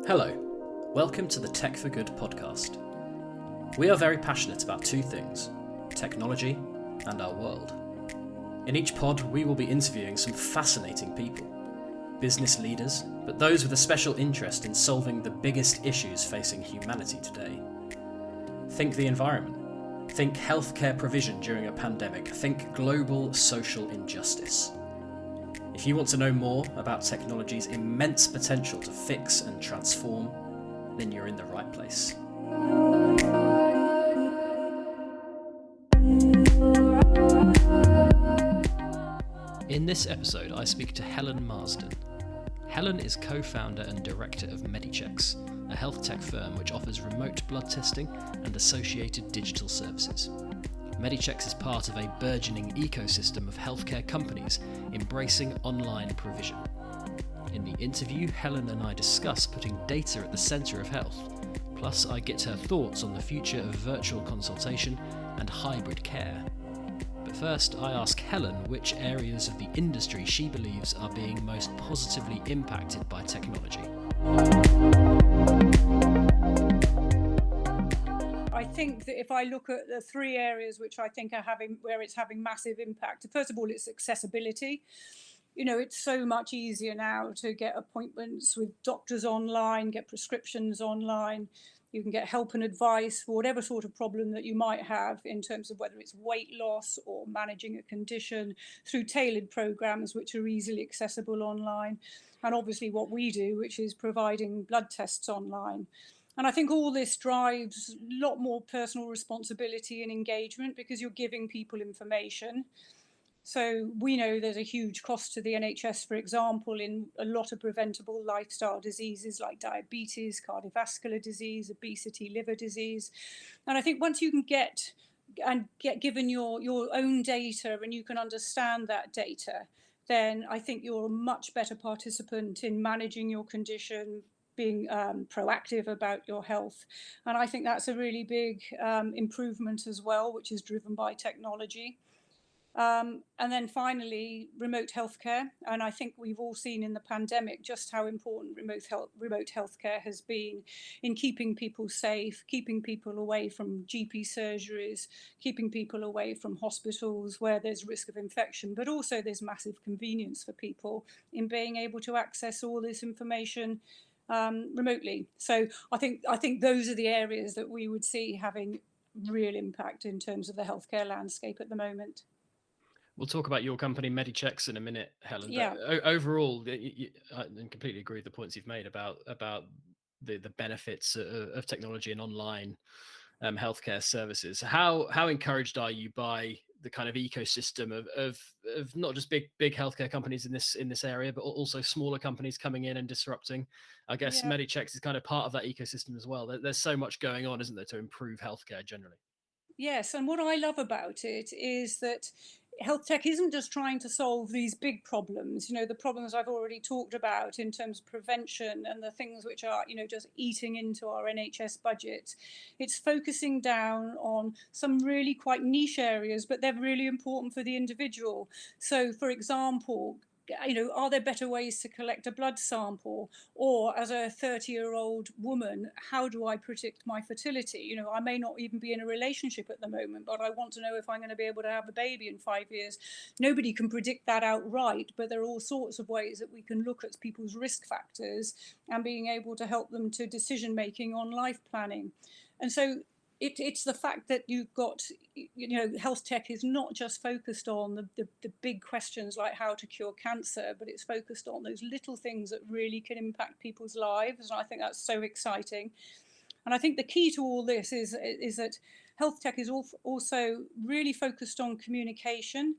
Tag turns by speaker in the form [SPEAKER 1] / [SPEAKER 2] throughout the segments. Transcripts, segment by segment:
[SPEAKER 1] Hello, welcome to the Tech for Good podcast. We are very passionate about two things, technology and our world. In each pod, we will be interviewing some fascinating people, business leaders, but those with a special interest in solving the biggest issues facing humanity today. Think the environment, think healthcare provision during a pandemic, think global social injustice. If you want to know more about technology's immense potential to fix and transform, then you're in the right place. In this episode, I speak to Helen Marsden. Helen is co-founder and director of Medichecks, a health tech firm which offers remote blood testing and associated digital services. Medichecks is part of a burgeoning ecosystem of healthcare companies embracing online provision. In the interview, Helen and I discuss putting data at the centre of health, plus I get her thoughts on the future of virtual consultation and hybrid care. But first, I ask Helen which areas of the industry she believes are being most positively impacted by technology.
[SPEAKER 2] I think that if I look at the three areas which I think are where it's having massive impact, first of all, it's accessibility. You know, it's so much easier now to get appointments with doctors online, get prescriptions online. You can get help and advice for whatever sort of problem that you might have in terms of whether it's weight loss or managing a condition through tailored programs which are easily accessible online. And obviously what we do, which is providing blood tests online. And I think all this drives a lot more personal responsibility and engagement because you're giving people information. So we know there's a huge cost to the NHS, for example, in a lot of preventable lifestyle diseases like diabetes, cardiovascular disease, obesity, liver disease. And I think once you can get given your own data and you can understand that data, then I think you're a much better participant in managing your condition, being proactive about your health. And I think that's a really big improvement as well, which is driven by technology. And then finally, remote healthcare. And I think we've all seen in the pandemic just how important remote healthcare has been in keeping people safe, keeping people away from GP surgeries, keeping people away from hospitals where there's risk of infection, but also there's massive convenience for people in being able to access all this information remotely. So I think those are the areas that we would see having real impact in terms of the healthcare landscape at the moment.
[SPEAKER 1] We'll talk about your company, Medichecks, in a minute, Helen.
[SPEAKER 2] Yeah.
[SPEAKER 1] But overall, I completely agree with the points you've made about the benefits of technology and online healthcare services. How encouraged are you by the kind of ecosystem of not just big healthcare companies in this area, but also smaller companies coming in and disrupting? I guess Medichecks is kind of part of that ecosystem as well. There's so much going on, isn't there, to improve healthcare generally?
[SPEAKER 2] Yes, and what I love about it is that health tech isn't just trying to solve these big problems, you know, the problems I've already talked about in terms of prevention and the things which are, you know, just eating into our NHS budget. It's focusing down on some really quite niche areas, but they're really important for the individual. So, for example, you know, are there better ways to collect a blood sample? Or as a 30-year-old woman, how do I predict my fertility? You know, I may not even be in a relationship at the moment, but I want to know if I'm going to be able to have a baby in 5 years. Nobody can predict that outright, but there are all sorts of ways that we can look at people's risk factors and being able to help them to decision making on life planning. And so it's the fact that you've got, you know, health tech is not just focused on the big questions like how to cure cancer, but it's focused on those little things that really can impact people's lives. And I think that's so exciting. And I think the key to all this is that health tech is also really focused on communication,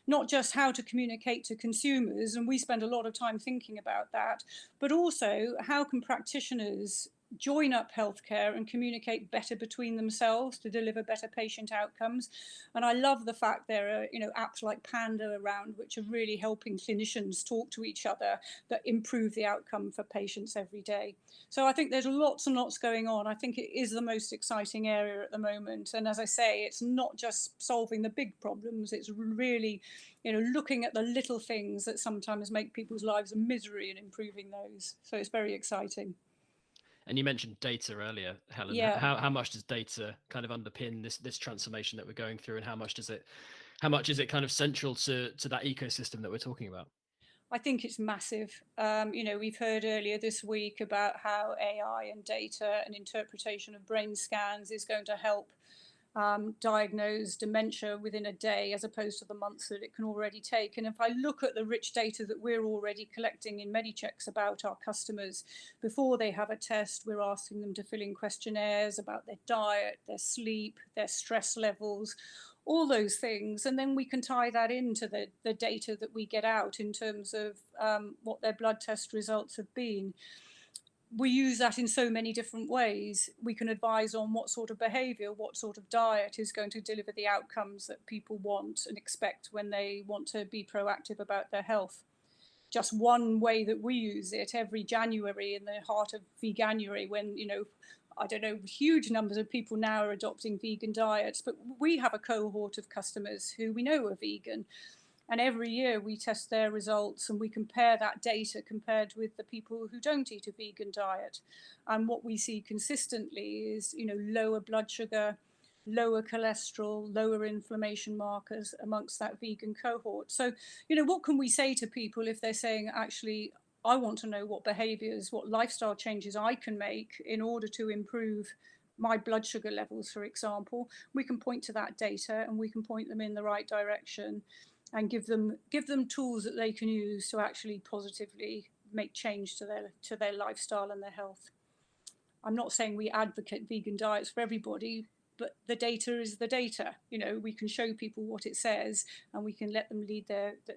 [SPEAKER 2] not just how to communicate to consumers. And we spend a lot of time thinking about that, but also how can practitioners join up healthcare and communicate better between themselves to deliver better patient outcomes. And I love the fact there are, you know, apps like Panda around which are really helping clinicians talk to each other that improve the outcome for patients every day. So I think there's lots and lots going on. I think it is the most exciting area at the moment. And as I say, it's not just solving the big problems. It's really, you know, looking at the little things that sometimes make people's lives a misery and improving those. So it's very exciting.
[SPEAKER 1] And you mentioned data earlier, Helen.
[SPEAKER 2] Yeah.
[SPEAKER 1] How much does data kind of underpin this transformation that we're going through, and how much is it kind of central to that ecosystem that we're talking about?
[SPEAKER 2] I think it's massive. We've heard earlier this week about how AI and data and interpretation of brain scans is going to help diagnose dementia within a day as opposed to the months that it can already take. And if I look at the rich data that we're already collecting in Medichecks about our customers, before they have a test, we're asking them to fill in questionnaires about their diet, their sleep, their stress levels, all those things. And then we can tie that into the data that we get out in terms of what their blood test results have been. We use that in so many different ways. We can advise on what sort of behavior, what sort of diet is going to deliver the outcomes that people want and expect when they want to be proactive about their health. Just one way that we use it every January, in the heart of Veganuary, when, I don't know, huge numbers of people now are adopting vegan diets, but we have a cohort of customers who we know are vegan. And every year we test their results and we compare that data compared with the people who don't eat a vegan diet. And what we see consistently is, lower blood sugar, lower cholesterol, lower inflammation markers amongst that vegan cohort. So, what can we say to people if they're saying, actually, I want to know what behaviors, what lifestyle changes I can make in order to improve my blood sugar levels, for example. We can point to that data and we can point them in the right direction and give them tools that they can use to actually positively make change to their lifestyle and their health. I'm not saying we advocate vegan diets for everybody, but the data is the data. We can show people what it says, and we can let them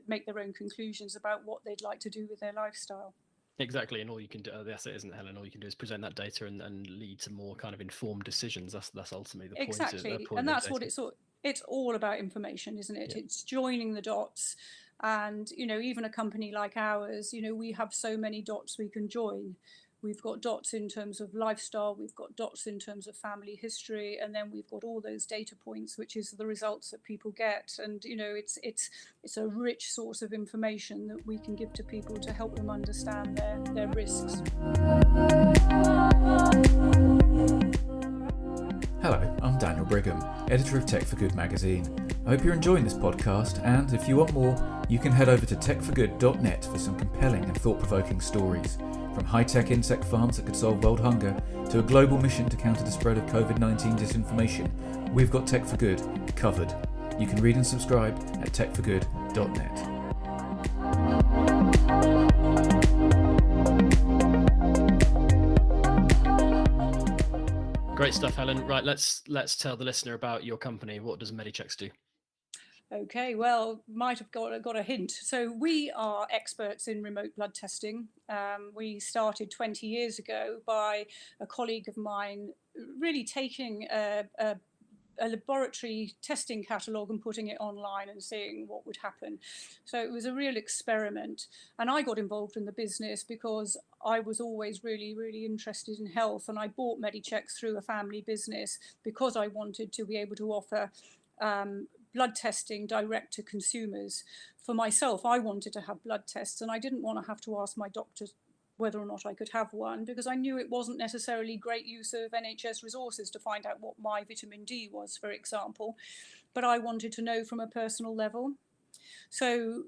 [SPEAKER 2] make their own conclusions about what they'd like to do with their lifestyle.
[SPEAKER 1] Exactly, and all you can do, that's it, isn't it, Helen? All you can do is present that data and lead to more kind of informed decisions. That's ultimately the point of
[SPEAKER 2] Exactly,
[SPEAKER 1] point
[SPEAKER 2] and
[SPEAKER 1] of
[SPEAKER 2] that's what
[SPEAKER 1] data.
[SPEAKER 2] it's all about, information, isn't it?
[SPEAKER 1] Yeah.
[SPEAKER 2] It's joining the dots. And even a company like ours, we have so many dots we can join. We've got dots in terms of lifestyle, we've got dots in terms of family history, and then we've got all those data points, which is the results that people get. And it's a rich source of information that we can give to people to help them understand their risks.
[SPEAKER 3] Hello, I'm Daniel Brigham, editor of Tech for Good magazine. I hope you're enjoying this podcast, and if you want more, you can head over to techforgood.net for some compelling and thought-provoking stories. From high-tech insect farms that could solve world hunger to a global mission to counter the spread of COVID-19 disinformation, we've got Tech for Good covered. You can read and subscribe at techforgood.net.
[SPEAKER 1] Great stuff, Helen. Right, let's tell the listener about your company. What does Medichecks do?
[SPEAKER 2] Okay, well, might have got a hint. So we are experts in remote blood testing. We started 20 years ago by a colleague of mine really taking a laboratory testing catalogue and putting it online and seeing what would happen. So it was a real experiment. And I got involved in the business because I was always really, really interested in health. And I bought Medichecks through a family business because I wanted to be able to offer blood testing direct to consumers. For myself, I wanted to have blood tests, and I didn't want to have to ask my doctor whether or not I could have one, because I knew it wasn't necessarily great use of NHS resources to find out what my vitamin D was, for example. But I wanted to know from a personal level. So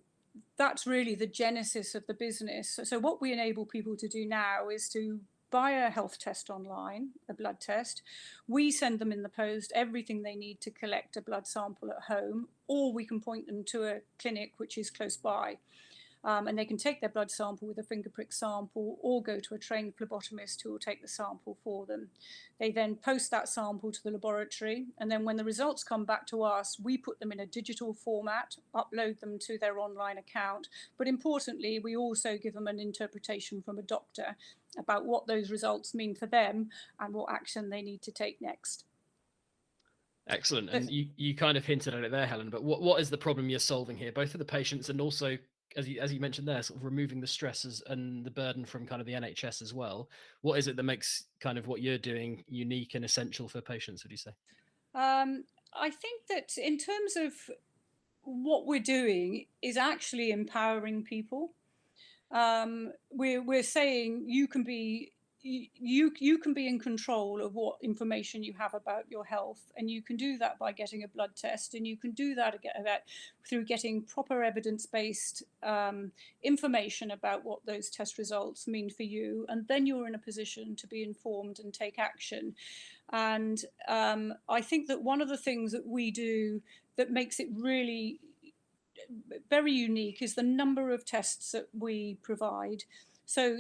[SPEAKER 2] that's really the genesis of the business. So what we enable people to do now is to buy a health test online, a blood test. We send them in the post everything they need to collect a blood sample at home, or we can point them to a clinic which is close by. And they can take their blood sample with a finger prick sample, or go to a trained phlebotomist who will take the sample for them. They then post that sample to the laboratory, and then when the results come back to us, we put them in a digital format, upload them to their online account. But importantly, we also give them an interpretation from a doctor about what those results mean for them and what action they need to take next.
[SPEAKER 1] Excellent. And you kind of hinted at it there, Helen, but what is the problem you're solving here, both for the patients and also, as you mentioned there, sort of removing the stresses and the burden from kind of the NHS as well? What is it that makes kind of what you're doing unique and essential for patients, would you say?
[SPEAKER 2] I think that in terms of what we're doing is actually empowering people. We're saying you can be you can be in control of what information you have about your health, and you can do that by getting a blood test, and you can do that through getting proper evidence-based information about what those test results mean for you, and then you're in a position to be informed and take action. And I think that one of the things that we do that makes it really very unique is the number of tests that we provide. So,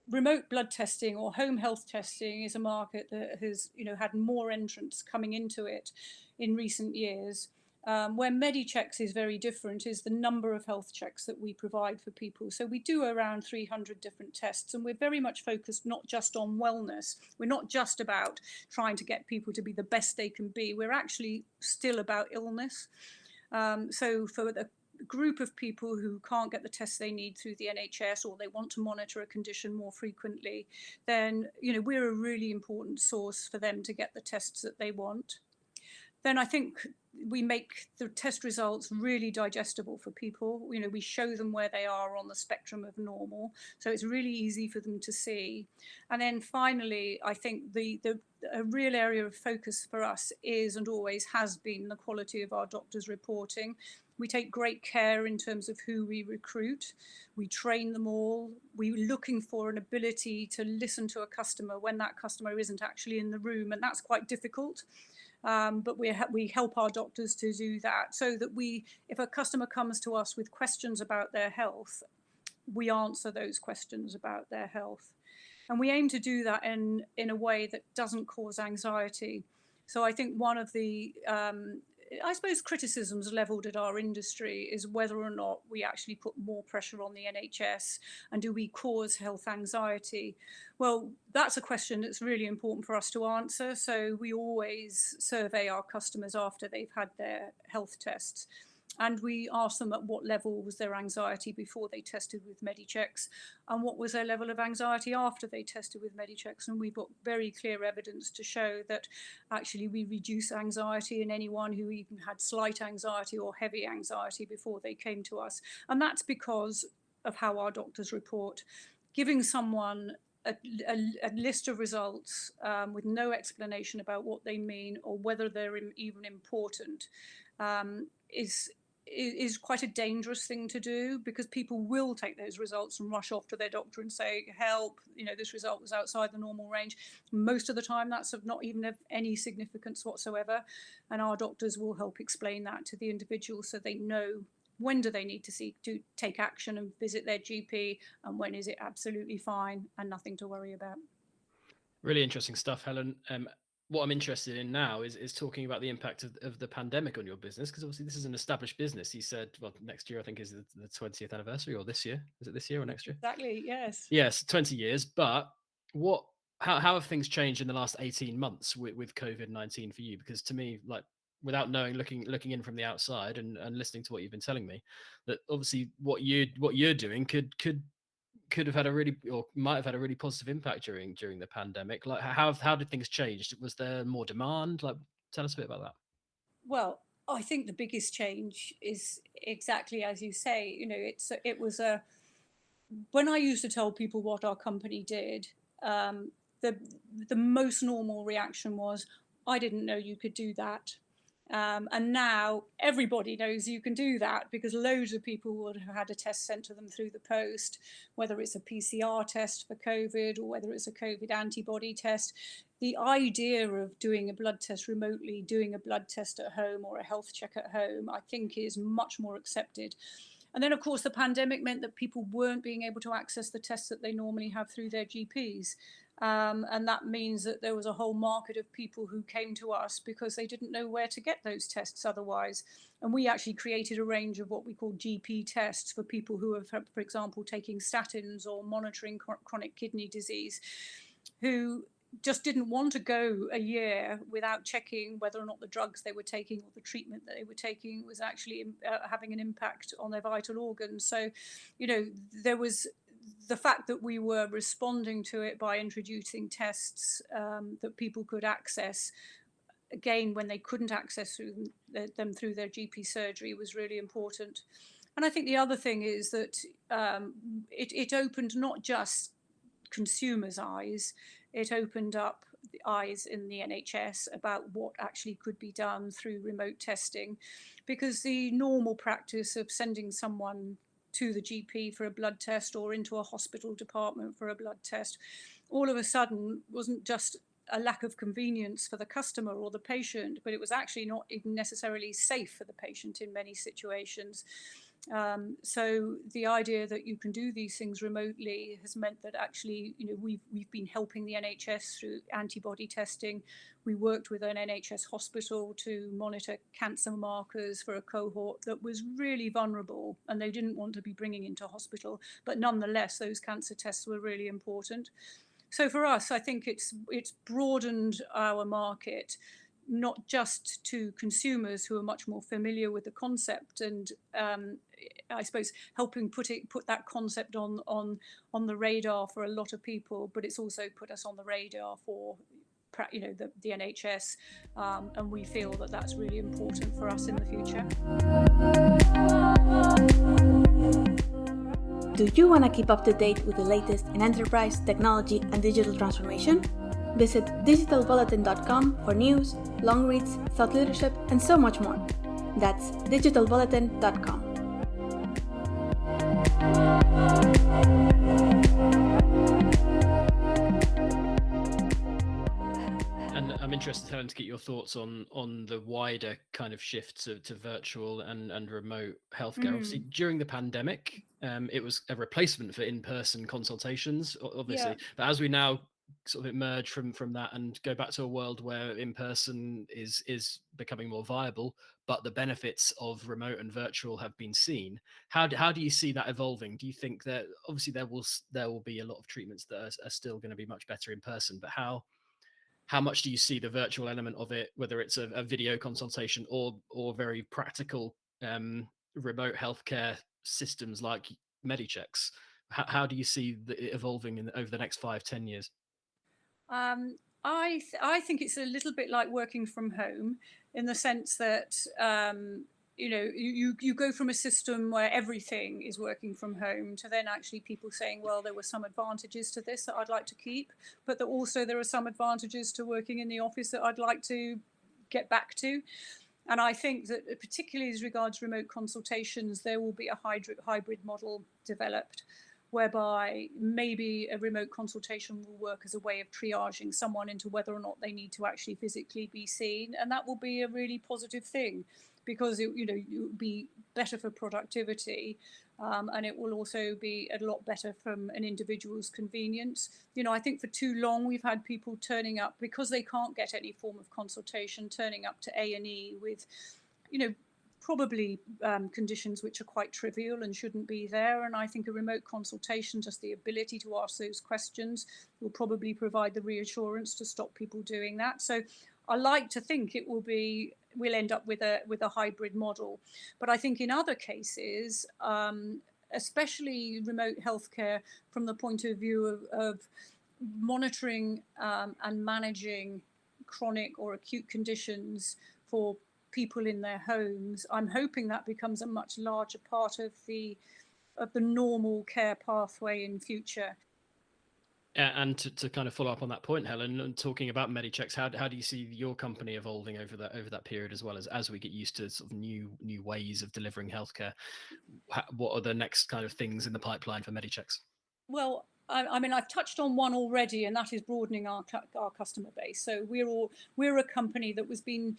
[SPEAKER 2] remote blood testing or home health testing is a market that has, had more entrants coming into it in recent years. Where Medichecks is very different is the number of health checks that we provide for people. So we do around 300 different tests, and we're very much focused not just on wellness. We're not just about trying to get people to be the best they can be. We're actually still about illness. So for the group of people who can't get the tests they need through the NHS, or they want to monitor a condition more frequently, then we're a really important source for them to get the tests that they want. Then I think we make the test results really digestible for people. We show them where they are on the spectrum of normal, so it's really easy for them to see. And then finally, I think a real area of focus for us is, and always has been, the quality of our doctors' reporting. We take great care in terms of who we recruit. We train them all. We're looking for an ability to listen to a customer when that customer isn't actually in the room, and that's quite difficult. But we help our doctors to do that, so that if a customer comes to us with questions about their health, we answer those questions about their health. And we aim to do that in a way that doesn't cause anxiety. So I think one of the criticisms leveled at our industry is whether or not we actually put more pressure on the NHS, and do we cause health anxiety? Well, that's a question that's really important for us to answer. So we always survey our customers after they've had their health tests, and we ask them at what level was their anxiety before they tested with Medichecks, and what was their level of anxiety after they tested with Medichecks. And we've got very clear evidence to show that actually we reduce anxiety in anyone who even had slight anxiety or heavy anxiety before they came to us. And that's because of how our doctors report. Giving someone a list of results with no explanation about what they mean or whether they're even important is quite a dangerous thing to do, because people will take those results and rush off to their doctor and say, help, this result was outside the normal range. Most of the time that's of not even of any significance whatsoever, and our doctors will help explain that to the individual, so they know when do they need to take action and visit their GP, and when is it absolutely fine and nothing to worry about.
[SPEAKER 1] Really interesting stuff, Helen. What I'm interested in now is talking about the impact of the pandemic on your business, because obviously this is an established business. You said, well, next year I think is the 20th anniversary, or this year. Is it this year or next year?
[SPEAKER 2] Exactly, yes.
[SPEAKER 1] Yes, 20 years. But how have things changed in the last 18 months with COVID-19 for you? Because to me, like, without knowing, looking in from the outside and listening to what you've been telling me, that obviously what you're doing could have had might have had a really positive impact during the pandemic. Like, how did things change? Was there more demand? Like, tell us a bit about that.
[SPEAKER 2] Well, I think the biggest change is exactly as you say. When I used to tell people what our company did, the most normal reaction was, I didn't know you could do that. And now everybody knows you can do that, because loads of people would have had a test sent to them through the post, whether it's a PCR test for COVID or whether it's a COVID antibody test. The idea of doing a blood test remotely, doing a blood test at home or a health check at home, I think is much more accepted. And then, of course, the pandemic meant that people weren't being able to access the tests that they normally have through their GPs. And that means that there was a whole market of people who came to us because they didn't know where to get those tests otherwise. And we actually created a range of what we call GP tests for people who are, for example, taking statins or monitoring chronic kidney disease, who just didn't want to go a year without checking whether or not the drugs they were taking or the treatment that they were taking was actually having an impact on their vital organs. So, there was the fact that we were responding to it by introducing tests that people could access, again, when they couldn't access them through their GP surgery, was really important. And I think the other thing is that it opened not just consumers' eyes, it opened up the eyes in the NHS about what actually could be done through remote testing, because the normal practice of sending someone to the GP for a blood test or into a hospital department for a blood test, all of a sudden wasn't just a lack of convenience for the customer or the patient, but it was actually not even necessarily safe for the patient in many situations. So the idea that you can do these things remotely has meant that actually, we've been helping the NHS through antibody testing. We worked with an NHS hospital to monitor cancer markers for a cohort that was really vulnerable, and they didn't want to be bringing into hospital, but nonetheless, those cancer tests were really important. So for us, I think it's broadened our market, not just to consumers who are much more familiar with the concept, and I suppose helping put that concept on the radar for a lot of people, but it's also put us on the radar for the NHS, and we feel that that's really important for us in the future.
[SPEAKER 4] Do you want to keep up to date with the latest in enterprise, technology, and digital transformation? Visit digitalbulletin.com for news, long reads, thought leadership, and so much more. That's digitalbulletin.com.
[SPEAKER 1] And I'm interested, Helen, to get your thoughts on the wider kind of shift to virtual and remote healthcare. Obviously, during the pandemic, it was a replacement for in-person consultations, obviously. Yeah. But as we now sort of emerge from that and go back to a world where in-person is becoming more viable, but the benefits of remote and virtual have been seen, how do you see that evolving? Do you think that obviously there will be a lot of treatments that are still going to be much better in person, but how much do you see the virtual element of it, whether it's a video consultation or very practical remote healthcare systems like Medichecks? How do you see it evolving over the next 5-10 years?
[SPEAKER 2] I think it's a little bit like working from home, in the sense that you go from a system where everything is working from home to then actually people saying, well, there were some advantages to this that I'd like to keep, but that also there are some advantages to working in the office that I'd like to get back to. And I think that particularly as regards remote consultations, there will be a hybrid model developed, whereby maybe a remote consultation will work as a way of triaging someone into whether or not they need to actually physically be seen. And that will be a really positive thing, because it will be better for productivity, and it will also be a lot better from an individual's convenience. I think for too long we've had people turning up because they can't get any form of consultation, turning up to A&E with, probably conditions which are quite trivial and shouldn't be there. And I think a remote consultation, just the ability to ask those questions, will probably provide the reassurance to stop people doing that. So I like to think we'll end up with a hybrid model. But I think in other cases, especially remote healthcare from the point of view of monitoring and managing chronic or acute conditions for people in their homes, I'm hoping that becomes a much larger part of the normal care pathway in future.
[SPEAKER 1] And to kind of follow up on that point, Helen, and talking about Medichecks, how do you see your company evolving over that period, as well as we get used to sort of new ways of delivering healthcare? What are the next kind of things in the pipeline for Medichecks?
[SPEAKER 2] Well, I mean, I've touched on one already, and that is broadening our customer base. So we're a company that was been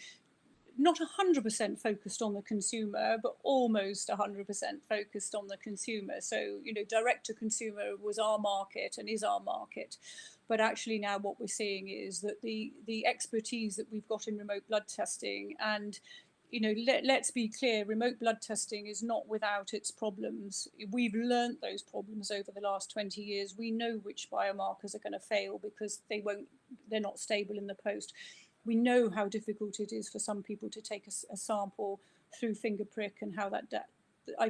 [SPEAKER 2] not 100% focused on the consumer, but almost 100% focused on the consumer. So, direct to consumer was our market and is our market. But actually now what we're seeing is that the expertise that we've got in remote blood testing, and, let's be clear, remote blood testing is not without its problems. We've learnt those problems over the last 20 years. We know which biomarkers are going to fail because they're not stable in the post. We know how difficult it is for some people to take a sample through finger prick, and how that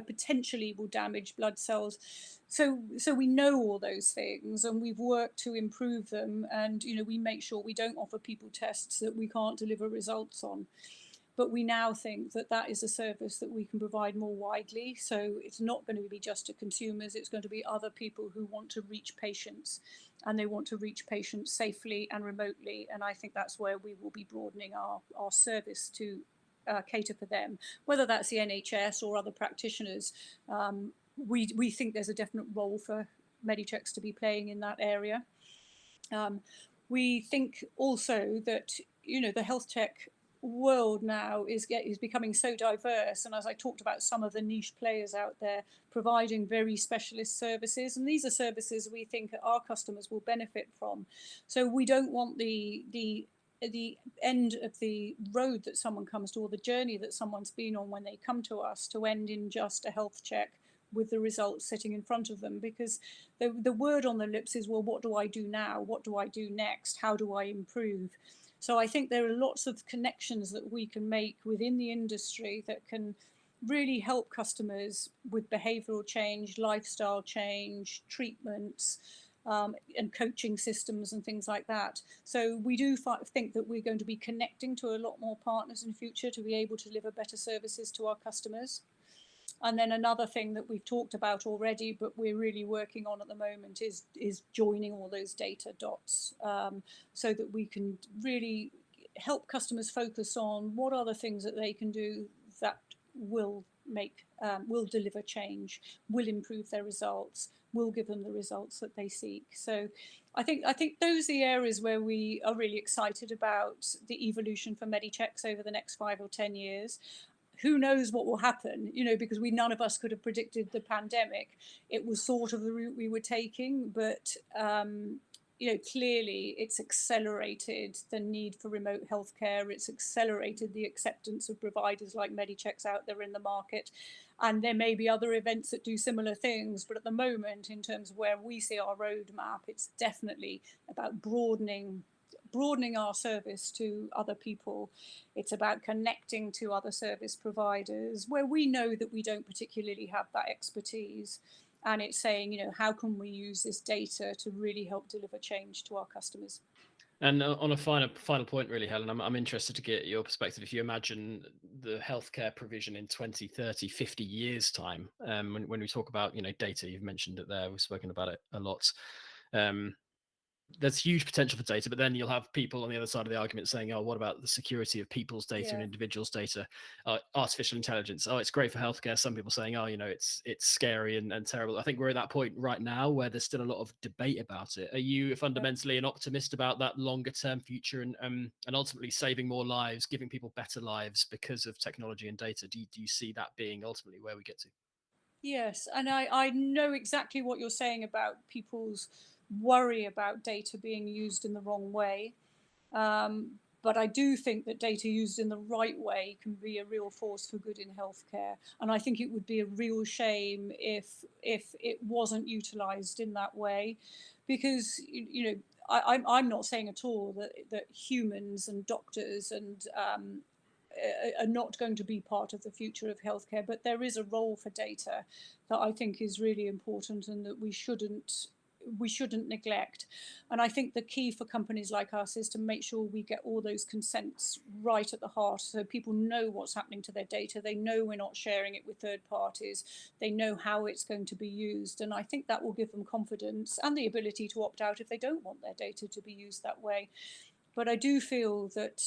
[SPEAKER 2] potentially will damage blood cells. So we know all those things, and we've worked to improve them. And we make sure we don't offer people tests that we can't deliver results on. But we now think that that is a service that we can provide more widely. So it's not going to be just to consumers, it's going to be other people who want to reach patients, and they want to reach patients safely and remotely. And I think that's where we will be broadening our service to cater for them, whether that's the NHS or other practitioners. We think there's a definite role for Medichecks to be playing in that area. We think also that, you know, the health tech world now is becoming so diverse, and as I talked about, some of the niche players out there providing very specialist services, and these are services we think our customers will benefit from. So we don't want the end of the road that someone comes to, or the journey that someone's been on when they come to us, to end in just a health check with the results sitting in front of them, because the word on the lips is, well, what do I do now? What do I do next? How do I improve? So I think there are lots of connections that we can make within the industry that can really help customers with behavioural change, lifestyle change, treatments, and coaching systems and things like that. So we do think that we're going to be connecting to a lot more partners in future to be able to deliver better services to our customers. And then another thing that we've talked about already, but we're really working on at the moment, is joining all those data dots, so that we can really help customers focus on what are the things that they can do that will deliver change, will improve their results, will give them the results that they seek. So I think those are the areas where we are really excited about the evolution for Medichecks over the next 5 or 10 years. Who knows what will happen, you know, because none of us could have predicted the pandemic. It was sort of the route we were taking, but you know, clearly it's accelerated the need for remote healthcare. It's accelerated the acceptance of providers like Medichecks out there in the market. And there may be other events that do similar things, but at the moment, in terms of where we see our roadmap, it's definitely about broadening our service to other people. It's about connecting to other service providers where we know that we don't particularly have that expertise. And it's saying, you know, how can we use this data to really help deliver change to our customers?
[SPEAKER 1] And on a final point, really, Helen, I'm interested to get your perspective. If you imagine the healthcare provision in 20, 30, 50 years' time, when we talk about, you know, data, you've mentioned it there, we've spoken about it a lot. There's huge potential for data, but then you'll have people on the other side of the argument saying, oh, what about the security of people's data and individuals' data? Artificial intelligence, oh, it's great for healthcare. Some people saying, oh, you know, it's scary and terrible. I think we're at that point right now where there's still a lot of debate about it. Are you fundamentally an optimist about that longer term future and ultimately saving more lives, giving people better lives because of technology and data? Do you see that being ultimately where we get to?
[SPEAKER 2] Yes, and I know exactly what you're saying about people's worry about data being used in the wrong way. But I do think that data used in the right way can be a real force for good in healthcare. And I think it would be a real shame if it wasn't utilised in that way. Because, you know, I'm not saying at all that humans and doctors and are not going to be part of the future of healthcare, but there is a role for data that I think is really important and that we shouldn't neglect. And I think the key for companies like us is to make sure we get all those consents right at the heart, so people know what's happening to their data. They know we're not sharing it with third parties. They know how it's going to be used. And I think that will give them confidence and the ability to opt out if they don't want their data to be used that way. But I do feel that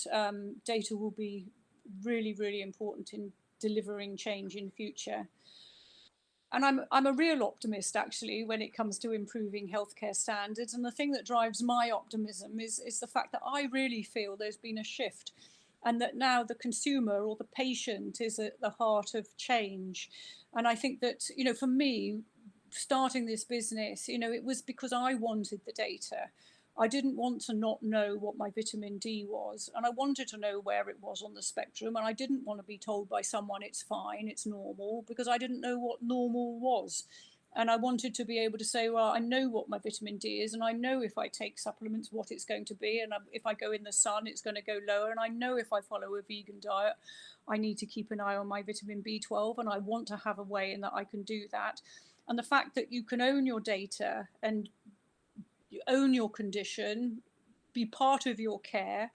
[SPEAKER 2] data will be really, really important in delivering change in future. And I'm a real optimist, actually, when it comes to improving healthcare standards. And the thing that drives my optimism is the fact that I really feel there's been a shift, and that now the consumer or the patient is at the heart of change. And I think that, you know, for me, starting this business, you know, it was because I wanted the data. I didn't want to not know what my vitamin D was, and I wanted to know where it was on the spectrum, and I didn't want to be told by someone it's fine, it's normal, because I didn't know what normal was. And I wanted to be able to say, well, I know what my vitamin D is, and I know if I take supplements what it's going to be, and if I go in the sun it's going to go lower, and I know if I follow a vegan diet I need to keep an eye on my vitamin B12, and I want to have a way in that I can do that. And the fact that you can own your data and you own your condition, be part of your care,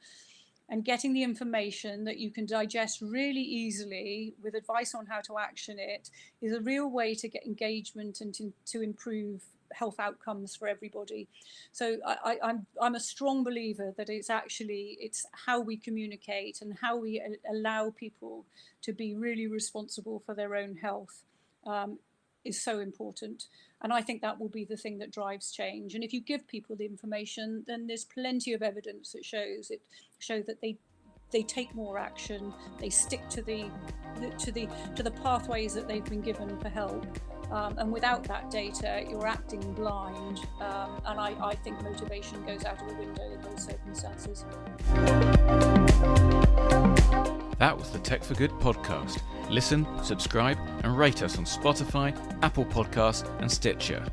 [SPEAKER 2] and getting the information that you can digest really easily with advice on how to action it is a real way to get engagement and to improve health outcomes for everybody. So I'm a strong believer that it's how we communicate and how we allow people to be really responsible for their own health is so important. And I think that will be the thing that drives change. And if you give people the information, then there's plenty of evidence that show that they take more action, they stick to the pathways that they've been given for help. And without that data, you're acting blind. And I think motivation goes out of the window in those circumstances.
[SPEAKER 3] That was the Tech for Good podcast. Listen, subscribe, and rate us on Spotify, Apple Podcasts, and Stitcher.